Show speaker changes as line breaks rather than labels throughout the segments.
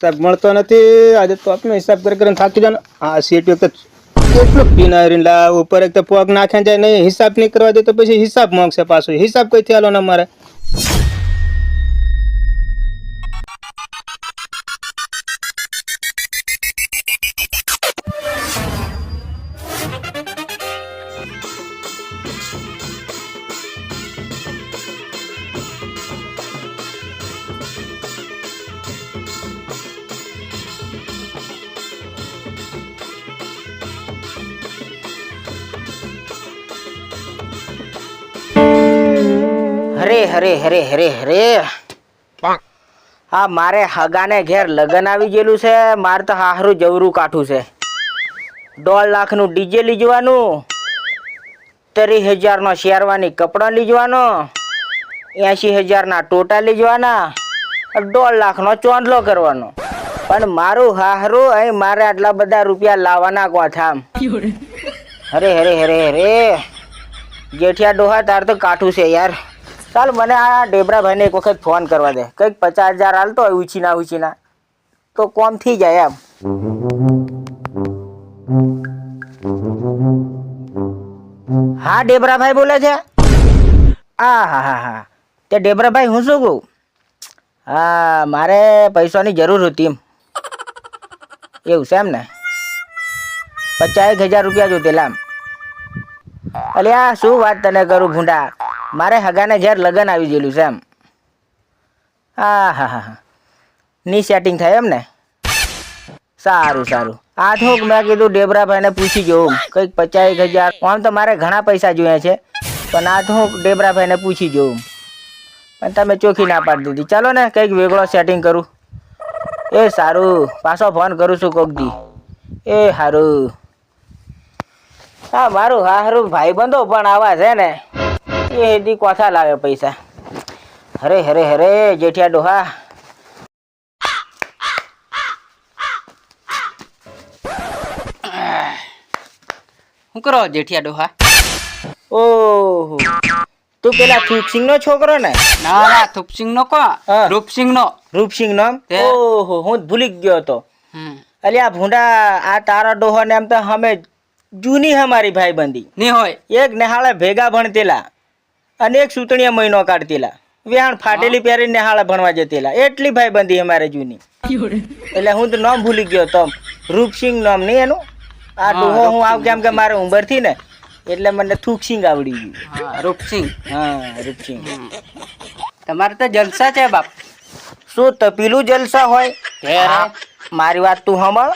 હિસાબ મળતો નથી. આજે તો આપણે હિસાબ કરીને થાકી જાય. આ સીટ એક કેટલું પીનારી લાવ ઉપર એક તો પગ નાખે જાય નહીં. હિસાબ નહીં કરવા દે તો પછી હિસાબ માંગશે પાછું. હિસાબ કઈથી આલો ને મારે.
હરે હરે હરે હરે હરે હા મારે હગાને ઘેર લગન આવી ગયેલું છે. મારે તો હારું જવરું કાઠું છે. 1.5 લાખનું ડીજે લીજવાનું, 30,000 નો શેરવાની કપડા લીજવાનો, 80,000 ના ટોટા લીજવાના, 1.5 લાખનો ચોંદલો કરવાનો. પણ મારું હારું અહીં મારે આટલા બધા રૂપિયા લાવવાના કોથામ. હરે હરે હરે હરે જેઠિયા ડોહા તાર તો કાઠું છે યાર. ચાલ મને આ ડેબરાભાઈને એક વખત ફોન કરવા દે. કંઈક 50,000 હાલતો હોય ઉછીના તો કોમ થઈ જાય એમ. હા ડેબરાભાઈ બોલે છે. હા હા હા હા તે ડેબરાભાઈ હું શું કહું? હા મારે પૈસાની જરૂર હતી એમ. એવું છે એમ ને? 50,000 રૂપિયા જોતેલા એમ. અલ્યા શું વાત તને કરું ભૂંડા, મારે હગાને ઘેર લગન આવી ગયેલું છે એમ. હા હા હા ની સેટિંગ થાય એમ ને? સારું સારું. આ થોક મેં કીધું ડેબરાભાઈને પૂછી જોઉં. કંઈક 50,000 આમ તો મારે ઘણા પૈસા જોઈએ છે, પણ આ થોક ડેબરાભાઈને પૂછી જોઉં. પણ તમે ચોખ્ખી ના પાડી દીધી. ચાલો ને કંઈક વેગળો સેટિંગ કરું. એ સારું પાછો ફોન કરું છું કોક દી. એ સારું. હા મારું હારું ભાઈબંધો પણ આવા છે ને એ હેદી કોથા લાવે પૈસા. હરે હરે હરે જેઠિયા ડોહા.
શું કરો જેઠિયા ડોહા?
ઓહો તું પેલા થુપસિંગ નો છોકરો ને?
ના ના થુપસિંગ નો કો
હા.
રૂપસિંગ નો.
રૂપસિંગ નો?
તે?
ઓહો હું જ ભૂલી જ ગયો હતો. અલ્યા ભૂંડા આ તારા ડોહા ને એમ તો અમે જૂની હમારી ભાઈબંધી
ની હોય.
એક નેહાળે ભેગા ભણતેલા અને એક સૂતણીયા મહિનો કાઢતેલા. વ્યાણ ફાટેલી પહેરીને નેહાળે ભણવા જતેલા. એટલી ભાઈબંધી અમારે જૂની. એટલે હું તો નામ ભૂલી ગયો તો. રૂપસિંગ નામ નહીં એનું. આ ડોહો હું આવ કેમ કે મારે ઉંમર થી ને એટલે મને થુકસિંગ આવડી ગયું.
હા રૂપસિંગ.
હા રૂપસિંગ.
તમારે તો જલસા છે બાપ.
શું તપીલું જલસા હોય?
ઘેર.
મારી વાત તું સાંભળ.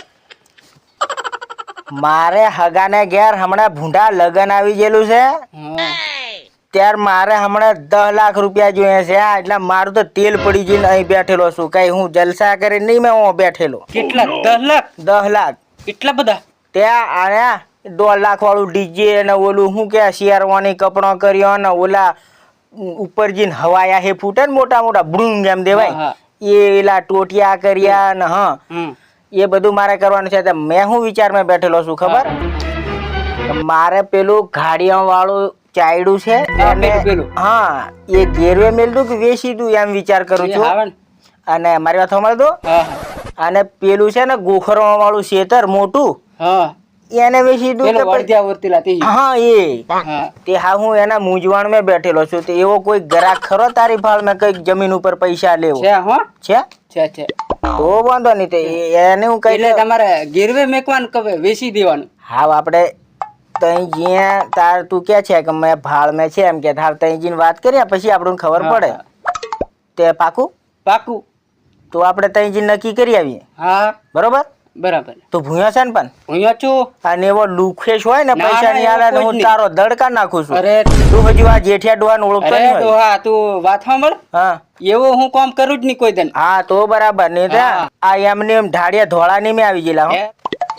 મારે હગાને ઘેર હમણાં ભૂંડા લગન આવી ગયેલું છે. ત્યાર મારે હમણાં 10 લાખ રૂપિયા જોઈએ છે. એટલે મારું તો તેલ પડી જઈને અહીં બેઠેલો છું. કઈ હું જલસા કરી નહીં મેં હું બેઠેલો.
કેટલા? 10 લાખ?
10 લાખ.
એટલા બધા?
ત્યાં આયા 1.5 લાખ વાળું ડીજે ને ઓલું શું કે શેરવાની કપડો કર્યો ને ઓલા ઉપર જઈને હવાયા હે ફૂટે ને મોટા મોટા બૃંગ એમ દેવાય એલા ટોટિયા કર્યા ને હા એ બધું મારે કરવાનું છે. મેં હું વિચારમાં બેઠેલો છું ખબર? મારે પેલું ગાડીયા વાળું ચાયડું છે હા એ ગેરવે મેલતું કે વેચી દઉં એમ વિચાર કરું છું. અને મારી વાત સાંભળ તો. અને પેલું છે ને ગોખરવા વાળું શેતર મોટું એને વેચી દઉં હા એ તે હા હું એના મૂંઝવણ માં બેઠેલો છું. તો એવો કોઈ ગ્રાહક ખરો તારી ભાળ મેં કઈક જમીન ઉપર પૈસા લેવો છે? તો વાંધો નહીં. તે એને હું કઈ
તમારે ગીરવે મેકવાનું કવે વેચી દેવાનું.
હા આપણે તઈ જ્યાં તાર તું કે છે કે મેં ભાળ મેં છે એમ કે તાર તઈ જઈને વાત કરીએ પછી આપણને ખબર પડે. તે પાકું?
પાકું.
તો આપણે તઈ જઈને નક્કી કરી આવીએ.
હા
બરોબર
બરાબર.
તો ભૂયા છે ને પણ
અહીંયા છું.
અને એવો લુખેશ હોય ને પૈસા ની આલે હું તારો દડકા નાખું છું.
અરે
તું હજુ આ જેઠિયા ડોહાને ઓળખતો નહીં હોય.
ડોહા તું વાત સાંભળ.
હા
એવું હું કામ કરું જ નહીં કોઈ દિન.
હા તો બરાબર નહીં તે આ એમને એમ ઢાળિયા ધોળા ની મેં આવી ગયેલા હો.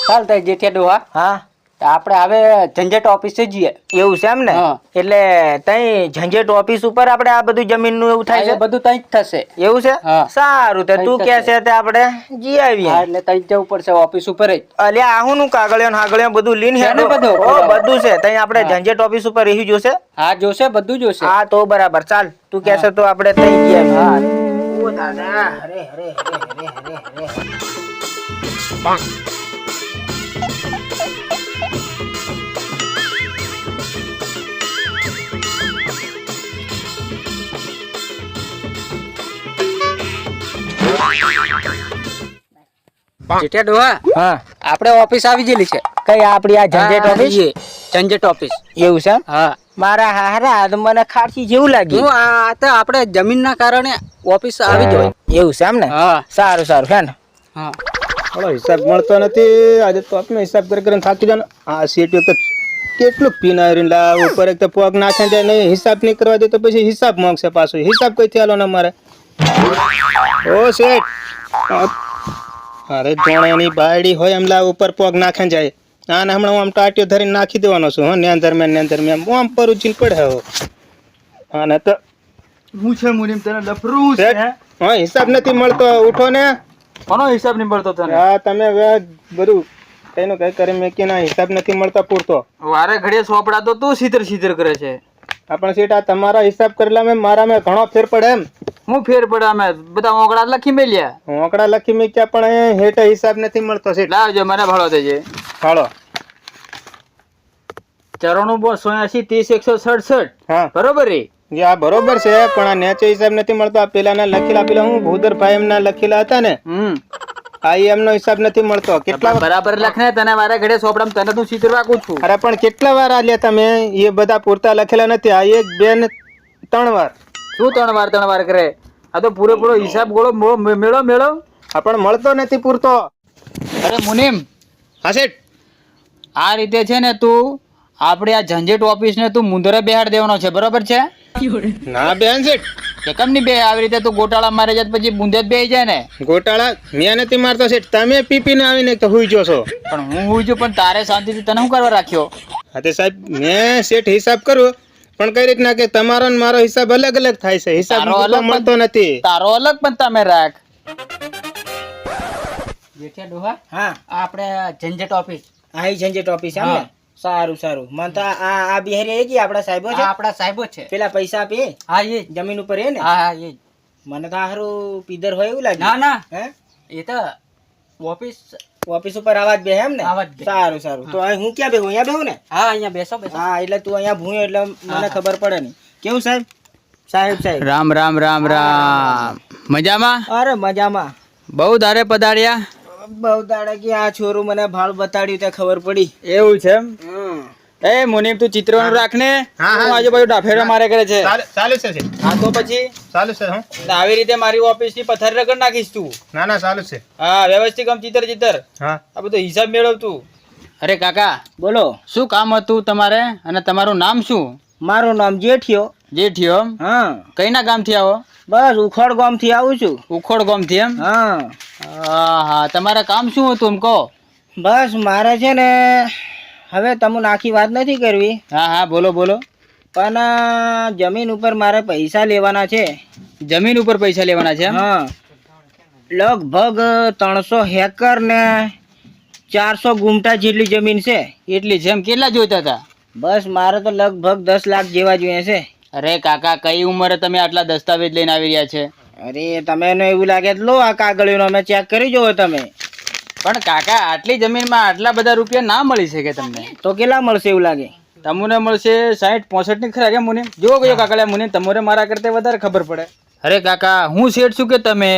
ચાલ તઈ જેઠિયા ડોહા.
હા
આપણે હવે ઝંઝટ ઓફિસે જઈએ.
એવું છે એમ ને? એટલે તઈ ઝંઝટ ઓફિસ ઉપર આપણે આ બધું જમીન નું એવું થાય છે?
બધું તઈ જ થશે.
એવું છે? સારું તે તું કે છે તે આપણે જી આવીએ.
એટલે તઈ જવું પડશે ઓફિસ ઉપર જ.
અલ્યા આહું નું કાગળિયો ને હાગળિયો બધું લીન હે બધું છે. તઈ આપણે ઝંઝટ ઓફિસ ઉપર રહી જોશે?
હા જોશે બધું જોશે.
હા તો બરાબર. ચાલ તું કે છે તો આપણે તઈ જી આવીએ. દાદા અરે અરે અરે અરે અરે
જેઠિયા ડોહા
હા
આપણે ઓફિસ આવી ગયેલી છે.
કઈ આપડી આ ઝંઝટ ઓફિસ
ઝંઝટ ઓફિસ.
એવું છે એમ?
હા
મારા હારા તો મને ખારસી જેવું લાગ્યું.
હું આ તો આપણે જમીનના કારણે ઓફિસ આવી જોઈએ.
એવું છે એમ ને?
હા
સારું સારું છે ને?
હા
બોલો હિસાબ મળતો નથી આજે તો આપણે હિસાબ કરીને થાકી જાય ને આ સીટ તો કેટલું પીનારી લાવ ઉપર એક તો પગ નાખે જાય નહીં હિસાબ નહીં કરવા દે તો પછી હિસાબ માંગશે પાછો હિસાબ કઈથી આલો ને મારે ઓ શેઠ અરે જોણાની બાયડી હોય એમ લાવ ઉપર પગ નાખે જાય આને હમણાં હું આમ ટાટીઓ ધરીને નાખી દેવાનો છું હા નેંદર મેં હું આમ પર ઉચીને પડે હો આને તો
હું છે મુનિમ તને લફરું છે
શેઠ હા હિસાબ નથી મળતો ઉઠો ને
કોનો હિસાબ નહીં મળતો તને
હા તમે હવે બધું કઈનું કઈ કરી મેકી ના હિસાબ નથી મળતા પૂરતો
વારે ઘડીએ સોપડા તો તું સીધર કરે છે
આપણ સીટ આ તમારા હિસાબ કરેલા મેં મારા મેં ઘણો ફેર પડે એમ
હું ફેર પડે અમે બધા ઓગળા લખી મેલ્યા
હું આંકડા લખી મેક્યા પણ એ હેઠે હિસાબ નથી મળતો સીટ
લાવજો મને ભાડો દેજે
હાલો
9482 30 167
હા
બરોબર રે
જે આ બરોબર છે પણ આ નેચે હિસાબ નથી મળતો આ પેલાના લખેલા પેલા હું ભૂદરભાઈ એમના લખેલા હતા ને આ એમનો હિસાબ નથી મળતો કેટલા
બરાબર લખને તને વારે ઘડીએ સોપડા તને તું સીધર વાકું છું
અરે પણ કેટલા વાર આલ્યા તમે એ બધા પૂરતા લખેલા નથી આ એક બે ને 3 વાર
શું 3 વાર કરે આ તો પૂરેપૂરો હિસાબ ગોળો મેળો
આ પણ મળતો નથી પૂરતો
અરે મુનિમ
હા શેઠ
આ રીતે છે ને તું આપણે આ ઝંઝટ ઓફિસ ને તું મુંદરે બેહાડ દેવાનો છે બરોબર છે
ના બેન શેઠ
કે કેમ ની બે આવી રીતે તું ગોટાળા મારે જાય પછી બુંદે જ બેહી જાય ને
ગોટાળા મેં નથી મારતો શેઠ તમે પીપીને આવીને તો હુઈ જો છો
પણ હું હું છું પણ તારે શાંતિથી તને શું કરવા રાખ્યો
હા તે સાહેબ મેં શેઠ હિસાબ કરું પણ કઈ રીતના કે તમારો ને મારો હિસાબ અલગ અલગ થાય છે હિસાબ
તારો અલગ
મળતો નથી
તારો અલગ પણ તમે રાખ જેઠિયા ડોહા
હા
આપણે ઝંઝટ ઓફિસ
આ ઝંઝટ ઓફિસ એમ ને?
હા.
સારું સારું મને તો આ બિહારી એ કે આપડા સાહેબો છે
આપણા સાહેબો છે
પેલા પૈસા આપે
હા એ જ.
જમીન ઉપર એ ને
હા હા એ જ.
મને તો હારું પીધર હોય એવું લાગે
ના ના
હે
એ તો ઓફિસ
ઓફિસ ઉપર આવાજ બે એમ ને?
આવા જ બે.
સારું સારું તો અહીં હું ક્યાં બેહું અહીંયા બેહું ને?
હા અહીંયા બેસો બેસો
હા એટલે તું અહીંયા ભૂયો એટલે મને ખબર પડે નહીં કેવું સાહેબ સાહેબ
રામ રામ રામ રામ મજામાં
અરે મજામાં
બહુ ધારે પધાર્યા
બહુ દાડા કે આ છોરું મને ભાળ બતાડ્યું ત્યાં ખબર પડી
એવું છે એમ એ મુનિમ તું ચિત્રવાનું રાખ ને
હા, હા.
હું આજુબાજુ ડાફેરા મારે કરે છે
ચાલુ છે શેઠ.
હા તો પછી
ચાલુ છે હું
આવી રીતે મારી ઓફિસ ની પથ્થર રગડ નાખીશ તું
ના ના ચાલુ છે
હા વ્યવસ્થિત આમ ચિત્ર
હા
આ બધો હિસાબ મેળવ તું અરે કાકા
બોલો
શું કામ હતું તમારે અને તમારું નામ શું
મારું નામ જેઠિયો
જેઠિયો એમ?
હા
કઈ ના ગામથી આવો
બસ ઉખોડ ગામ થી આવું છું
ઉખોડ ગામથી એમ
હા
હા તમારા કામ શું હતું એમ કહો
બસ મારે છે ને હવે તમને આખી વાત નથી કરવી
હા હા બોલો બોલો
પણ જમીન ઉપર મારે પૈસા લેવાના છે
જમીન ઉપર પૈસા લેવાના છે એમ?
હા લગભગ 300 હેકર ને 400 ગુંઠા જેટલી જમીન છે
એટલી છે એમ કેટલા જોઈતા હતા
બસ મારે તો લગભગ 10 લાખ જેવા જોઈએ છે
અરે કાકા કઈ ઉંમરે તમે આટલા દસ્તાવેજ લઈને આવી રહ્યા છે
અરે તમે એવું લાગે તો લો આ કાગળિયો અમે ચેક કરી જોવો તમે
પણ કાકા આટલી જમીનમાં આટલા બધા રૂપિયા ના મળી શકે તમને
તો કેટલા મળશે એવું લાગે
તમને મળશે 60-65 ની ખરા કે મુનિ જો કયો કાકા મુનિ તમારે મારા કરતા વધારે ખબર પડે અરે કાકા હું શેઠ છું કે તમે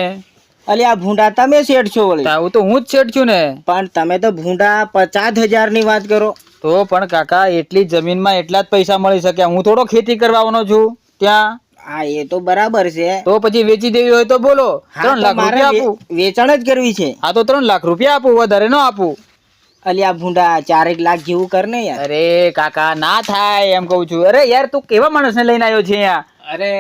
અલી આ ભૂંડા તમે શેઠ છો વળી
તાવ તો હું જ શેઠ છું ને
પણ તમે તો ભૂંડા 50,000 ની વાત કરો
તો પણ કાકા એટલી જમીનમાં એટલા જ પૈસા મળી શકે હું થોડો ખેતી કરવા આવવાનો છું ત્યાં
હા એ તો બરાબર છે
તો પછી વેચી દેવી હોય તો બોલો
હા,
3
તો
લાખ
મારે
રૂપિયા આપું
વેચાણ જ કરવી છે
હા તો 3 લાખ રૂપિયા આપું વધારે ન આપું
અલી આ ભૂંડા 4 લાખ જેવું કર ને યાર
અરે કાકા ના થાય એમ કહું છું અરે યાર તું કેવા માણસને લઈને આવ્યો છે અહીંયા
અરે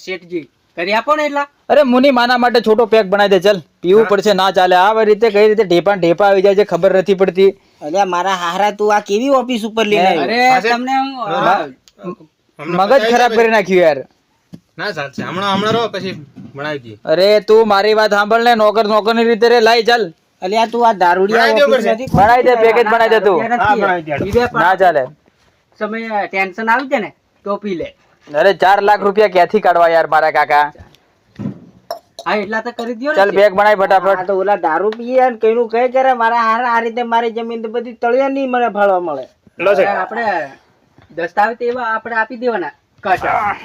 શેઠજી કરી આપો ને એટલા
અરે મુની માના માટે છોટો પેક બનાવી દે ચલ પીવું પડશે ના ચાલે આ રીતે કઈ રીતે ઢેપા ઢેપા આવી જાય છે ખબર નથી પડતી
અલ્યા મારા હારા તું આ કેવી ઓફિસ ઉપર લઈને આવ્યો
અરે તમને
મગજ ખરાબ કરી નાખ્યું યાર
ના ચાલશે હમણાં રહો પછી બનાવી દઈએ
અરે તું મારી વાત સાંભળ ને નોકર ની રીતે રે લાઈ ચાલ
અલ્યા તું આ દારૂડિયા
બનાવી દો
ઓફિસ
કરશે.
નથી
બનાવી દે પેકેજ બનાવી દે તું
હા બનાવી દે
ના ચાલે
સમય ટેન્શન આવી જાય ને તો પી લે
અરે 4 લાખ રૂપિયા ક્યાંથી કાઢવા યાર મારા કાકા
હા એટલા તો કરી દ્યો
ચાલ બેગ બનાય ફટાફટ.
આ તો ઓલા દારૂ પીએ ને કઈનું કઈ કરે મારા હારા આ રીતે મારી જમીન તો બધી તળિયા નહીં મને ફાળવા મળે.
લો છે
આપણે દસ્તાવેજ એવા આપણે આપી દેવાના કાચા.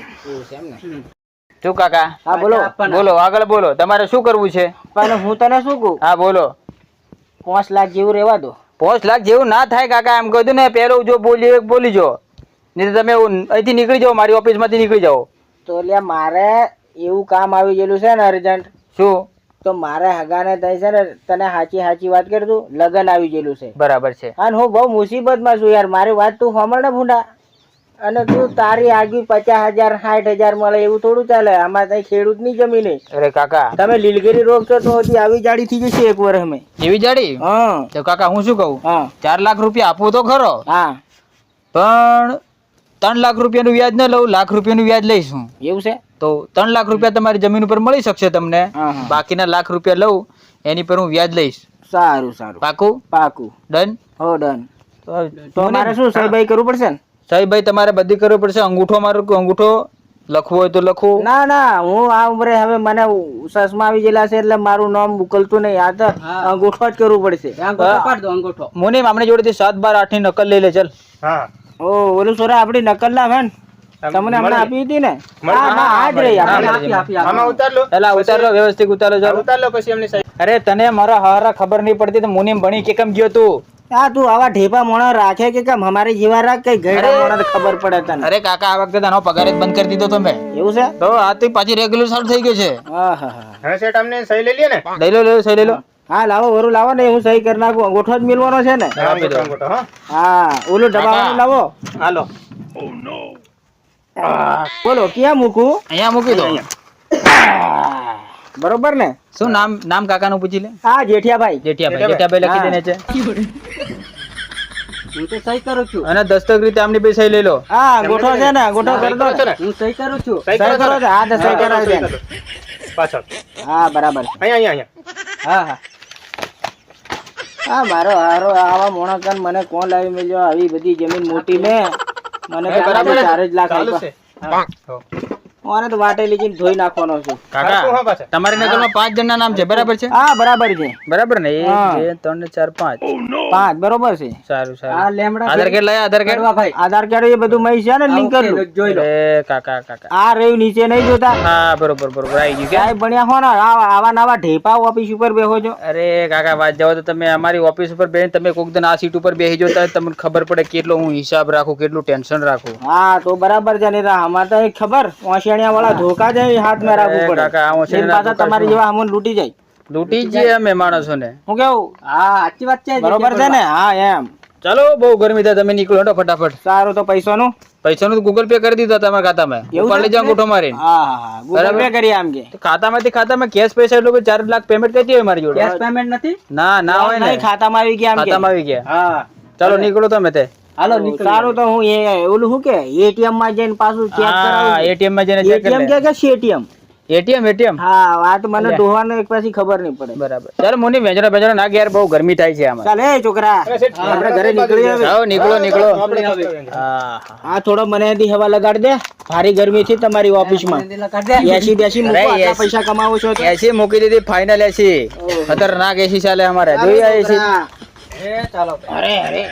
શું કાકા?
હા બોલો.
બોલો, આગળ બોલો. તમારે શું કરવું છે?
પણ હું તને શું કહું,
હા બોલો.
5 લાખ જેવું રહેવા દો.
5 લાખ જેવું ના થાય કાકા. એમ કહ્યું ને પેલો જો બોલી જો, નહીં તો તમે અહીંથી નીકળી જાઓ, મારી ઓફિસ માંથી નીકળી જાઓ.
તો લ્યા મારે એવું કામ આવી ગયેલું છે ને અર્જન્ટ,
શું?
તો મારે હગાને થઈ છે ને તને સાચી વાત કરી દઉં, લગન આવી ગયેલું છે
બરાબર છે.
અને હું બહુ મુસીબતમાં છું યાર. મારી વાત તું સાંભળ ને ભૂંડા. અને તું તારી આગી 50,000 60,000 મળે એવું થોડું ચાલે. આમાં કઈ ખેડૂત ની જમીન નહીં.
અરે કાકા,
તમે લીલગીરી રોકશો તો હજી આવી જાડી થઈ જશે એક વર્ષ અમે.
એવી જાડી?
હા
તો કાકા હું શું કહું,
હા
4 લાખ રૂપિયા આપવું તો ખરો,
હા
પણ 3 લાખ રૂપિયાનું વ્યાજ ન લઉં, લાખ રૂપિયાનું વ્યાજ લઈશું.
એવું છે.
તો 3 લાખ રૂપિયા તમારી જમીન ઉપર મળી શકશે તમને.
હા, હા.
બાકીના લાખ રૂપિયા લઉં એની પર હું વ્યાજ લઈશ.
સારું સારું
પાકું?
પાકું.
ડન.
હો ડન. તો મારે શું સહી ભાઈ કરવું પડશે ને?
સાહેબ તમારે બધી કરવી પડશે. અંગૂઠો લખવું હોય તો લખવું.
ના ના, હું આ ઉંમરે હવે મને ચશ્મા આવી ગયેલા છે એટલે મારું નામ ઉકલતું નહીં. આ તો અંગૂઠો જ કરવું પડશે.
અંગૂઠો પાડ દો અંગૂઠો.
મુનિમ આપણે જોડેથી 7, 12, 8 ની નકલ લઈ લે. ચાલ.
હા
ઓ ઓલું સોરા આપડી નકલ ના વેન તમને હમણાં આપી હતી ને?
મળે.
હા હા આ જ રહી
હા,
આપણી.
આપી
આમાં ઉતાર લો.
પેલા ઉતાર લો, વ્યવસ્થિત ઉતાર લો. ચાલો.
ઉતાર લો પછી એમની સાઈડ.
અરે તને મારા હારા ખબર નહીં પડતી તો મુનિમ ભણી કે કેમ ગયો તું?
હા તું આવા ઢેપા મોણા રાખે કે કેમ? અમારી જેવા રાખ, કઈ ગયડા મોણા ખબર પડે તને.
અરે કાકા, આ વખતે તારો પગાર જ બંધ કરી દીધો તમે.
એવું છે?
તો આ તો પાછી રેગ્યુલર ચાલુ થઈ ગયો છે.
હા હા હા
હવે સેટ અમને સહી લઈ લે ને.
લઈ લો, સહી લઈ લો.
હા લાવો વરું લાવો ને, હું સહી કરી નાખું. અંગૂઠો જ મિલવાનો છે ને?
હા અંગૂઠો, અંગૂઠો, હા
હા ઓલું દબાવવાનું લાવો.
હાલો.
બોલો ક્યાં મૂકું?
અહીંયા મૂકી દો.
બરોબર ને?
શું નામ કાકાનું પૂછી લે.
હા જેઠિયાભાઈ.
જેઠિયાભાઈ લખી દેને છે.
હું તો સહી કરું છું.
અને દસ્તક રીતે આમની બે સહી લઈ લો.
હા અંગૂઠો છે ને? અંગૂઠો કરી દો.
હું સહી કરું છું.
સહી
સહી
કરો
કરો છો? હા તો સહી કરાવી દે.
પાછળ
હા બરાબર.
અહીંયા.
હા હા હા મારો હારો આવા મોણકન મને કોણ લાવી મળ્યો? આવી બધી જમીન મોટી ને મને તો બરાબર 4 જ લાખ
ચાલુ
આપ્યા.
છે.
મને તો વાટે લીધીને ધોઈ નાખવાનો છું.
પાછું, હા,
કાકા,
પાછળ.
તમારી નકલમાં 5 જણના નામ છે, બરાબર છે?
હા બરાબર છે.
બરાબર ને? 1,
હા.
2, 3, 4, 5.
5 બરોબર છે.
સારું
આ
સારું.
લેમડા
આધાર કાર્ડ લાયા? આધાર કાર્ડ?
કરવા ભાઈ
આધાર કાર્ડ એ બધું મહી છે ને લિંક
ઓકે,
કરેલું.
જોઈ લો.
અરે કાકા.
આ રહ્યું નીચે નહીં જોતા?
હા બરોબર આવી ગયું કે?
સાહેબ બન્યા હો ને આવા નવા ઢેપા ઓફિસ ઉપર બેહો છો.
અરે કાકા, વાત જાઓ તો તમે અમારી ઓફિસ ઉપર બેહીને તમે કોક દિન આ સીટ ઉપર બેસી જો તો તમને ખબર પડે કેટલો હું હિસાબ રાખું, કેટલું ટેન્શન રાખું.
હા તો બરાબર છે ને અમારે તો એક ખબર ઓશિયાણિયા વાળા ધોકા જાય હાથ માં રાખવું
અરે
પડે.
કાકા, આ ઓશિયાણિયા
એમ પાછા
ધોકા
તમારી
શું?
જેવા અમુન લૂંટી જાય.
લૂંટી જઈએ અમે માણસોને.
હું કેવું?
હા સાચી વાત છે.
બરોબર છે ને? હા એમ.
ચાલો, બહુ ગરમી થાય, તમે નીકળો હેડો ફટાફટ.
સારું તો પૈસાનું
પૈસાનું તો ગૂગલ પે કરી દીધો તમારા ખાતામાં.
એવું
ઉપર
છે?
લઈ જાઓ અંગૂઠો મારીને.
હા હા ગૂગલ
બરાબર.
પે કરી આમ કે
તો ખાતામાં કેશ પૈસા એટલું 4 લાખ પેમેન્ટ કરતી હોય મારી જોડે.
કેશ પેમેન્ટ નથી.
ના હોય ને,
નહીં, ખાતામાં આવી ગયા આમ કે.
ખાતામાં આવી ગયા.
હા
ચાલો નીકળો તમે તે.
હાલો નીકળો.
સારું તો હું ઓલું શું કે એટીએમ માં જઈને પાછું ચેક
હા,
કરાવું.
ATM માં જઈને check કરી
એટીએમ
લે.
કે સીએટીએમ?
ATM.
હા આ તો મને ડોહાને એક પાછી ખબર નહીં પડે.
બરાબર. ચાલો મોની વેજરા ના યાર, બહુ ગરમી થાય છે આમાં.
ચાલ એ છોકરા આપણે ઘરે નીકળી હવે.
જાઓ નીકળો.
આપણે
હા
આ થોડો મને અહીંથી હવા લગાડ દે. ભારી ગરમી થી તમારી ઓફિસ માં. એસી બેસી મૂકો,
અરે,
આટલા
એસી.
પૈસા કમાવો છો તો.
એસી મૂકી દીધી, ફાઇનલ એસી. ખતરનાક એસી ચાલે અમારે. જોઈ આ એસી.
અરે અરે